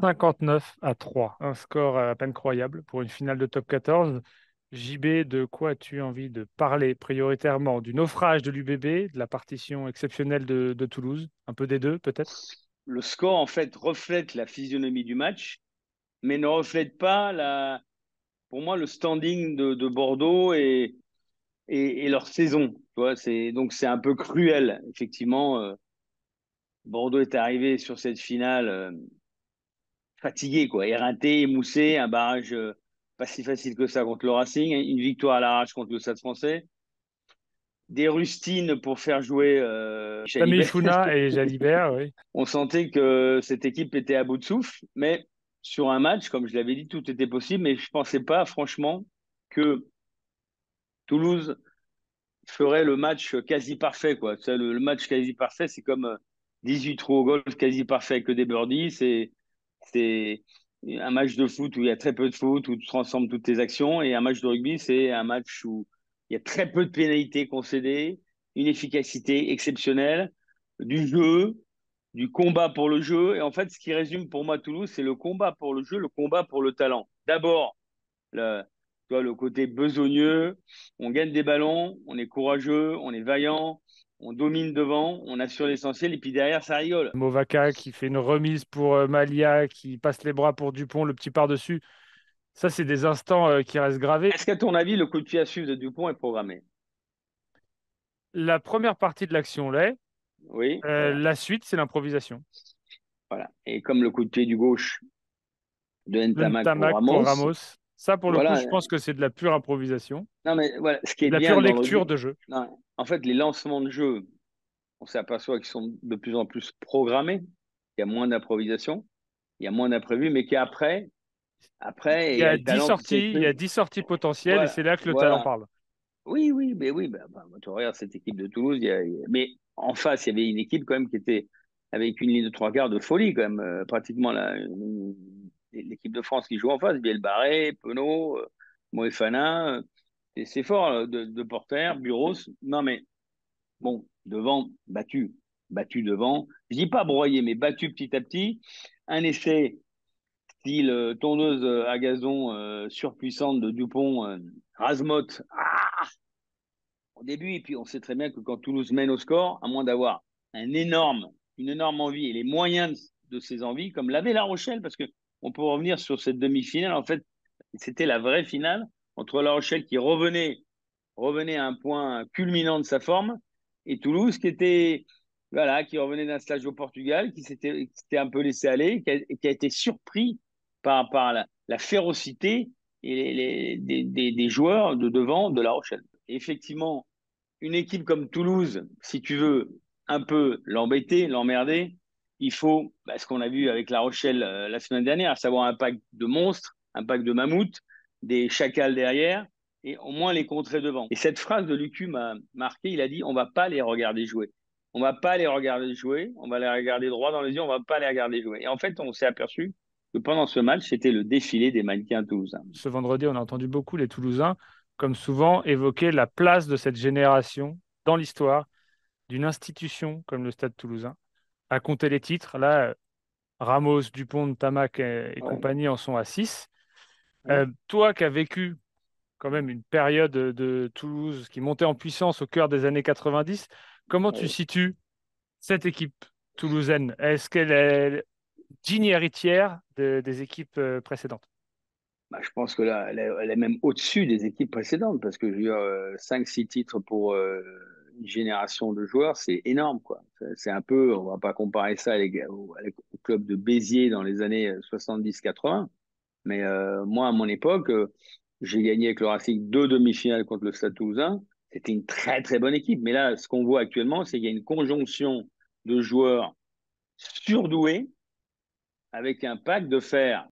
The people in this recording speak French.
59-3, un score à peine croyable pour une finale de top 14. JB, de quoi as-tu envie de parler prioritairement? Du naufrage de l'UBB, de la partition exceptionnelle de Toulouse, un peu des deux peut-être? Le score, en fait, reflète la physionomie du match, mais ne reflète pas, pour moi, le standing de Bordeaux et leur saison. Tu vois, donc c'est un peu cruel. Effectivement, Bordeaux est arrivé sur cette finale fatigué, quoi, éreinté, émoussé, un barrage pas si facile que ça contre le Racing, une victoire à l'arrache contre le Stade français, des rustines pour faire jouer Sami Jalibert. Founa et Jalibert, oui. On sentait que cette équipe était à bout de souffle, mais sur un match, comme je l'avais dit, tout était possible, mais je ne pensais pas, franchement, que Toulouse ferait le match quasi parfait, quoi. Ça, le match quasi parfait, c'est comme 18 trous au golf quasi parfait que des birdies. C'est un match de foot où il y a très peu de foot, où tu transformes toutes tes actions. Et un match de rugby, c'est un match où il y a très peu de pénalités concédées, une efficacité exceptionnelle, du jeu, du combat pour le jeu. Et en fait, ce qui résume pour moi Toulouse, c'est le combat pour le jeu, le combat pour le talent. D'abord, le, tu vois, le côté besogneux, on gagne des ballons, on est courageux, on est vaillant, on domine devant, on assure l'essentiel, et puis derrière, ça rigole. Movaka qui fait une remise pour Malia, qui passe les bras pour Dupont, le petit par-dessus. Ça, c'est des instants qui restent gravés. Est-ce qu'à ton avis, le coup de pied à suivre de Dupont est programmé? La première partie de l'action l'est. Oui, voilà, La suite, c'est l'improvisation. voilà. Et comme le coup de pied du gauche de Le Ntamak pour Ntamak pour Ramos, Ramos. Ça, pour le coup, voilà. je pense que c'est de la pure improvisation Non, mais voilà, ce qui et est de la bien pure dans le lecture rugby, de jeu. non, en fait, les lancements de jeu, on s'aperçoit qu'ils sont de plus en plus programmés. Il y a moins d'improvisation, il y a moins d'imprévus, mais après, Il y il y a a le 10 talent qui sorties, il y a s'exprime. 10 sorties potentielles et Voilà, c'est là que le talent voilà. parle. Oui, oui, mais oui, tu regardes cette équipe de Toulouse, mais en face, il y avait une équipe quand même qui était avec une ligne de trois quarts de folie, quand même, pratiquement l'équipe de France qui joue en face, Biel Barré, Penaud, Moefana, c'est fort, de Porter, Bureau. Non, mais bon, devant, battu devant. Je dis pas broyé, mais battu petit à petit. Un essai style tondeuse à gazon surpuissante de Dupont, Razmot, au début, et puis on sait très bien que quand Toulouse mène au score, à moins d'avoir une énorme envie et les moyens de ces envies, comme l'avait La Rochelle, parce que on peut revenir sur cette demi-finale. En fait, c'était la vraie finale entre La Rochelle qui revenait à un point culminant de sa forme et Toulouse qui était voilà, qui revenait d'un stage au Portugal, qui s'était un peu laissé aller, qui a été surpris par la férocité des joueurs de devant de La Rochelle. Et effectivement, une équipe comme Toulouse, si tu veux un peu l'embêter, l'emmerder, il faut, ce qu'on a vu avec La Rochelle la semaine dernière, à savoir un pack de monstres, un pack de mammouths, des chacals derrière, et au moins les contrer devant. Et cette phrase de Lucu m'a marqué, il a dit, on va pas les regarder jouer. On va pas les regarder jouer, on va les regarder droit dans les yeux, on va pas les regarder jouer. Et en fait, on s'est aperçu que pendant ce match, c'était le défilé des mannequins toulousains. Ce vendredi, on a entendu beaucoup les Toulousains, comme souvent, évoquer la place de cette génération dans l'histoire d'une institution comme le Stade Toulousain. À compter les titres, là, Ramos, Dupont, Tamac et Ouais, compagnie en sont à 6. ouais, Toi qui as vécu quand même une période de Toulouse qui montait en puissance au cœur des années 90, comment tu ouais. situes cette équipe toulousaine? Est-ce qu'elle est digne héritière des équipes précédentes? Je pense que là, elle est même au-dessus des équipes précédentes parce que je veux dire, 5-6 titres pour une génération de joueurs, c'est énorme, quoi. C'est un peu, on va pas comparer ça au club de Béziers dans les années 70-80, mais moi, à mon époque, j'ai gagné avec le Racing deux demi-finales contre le Stade Toulousain. C'était une très, très bonne équipe. Mais là, ce qu'on voit actuellement, c'est qu'il y a une conjonction de joueurs surdoués avec un pack de fer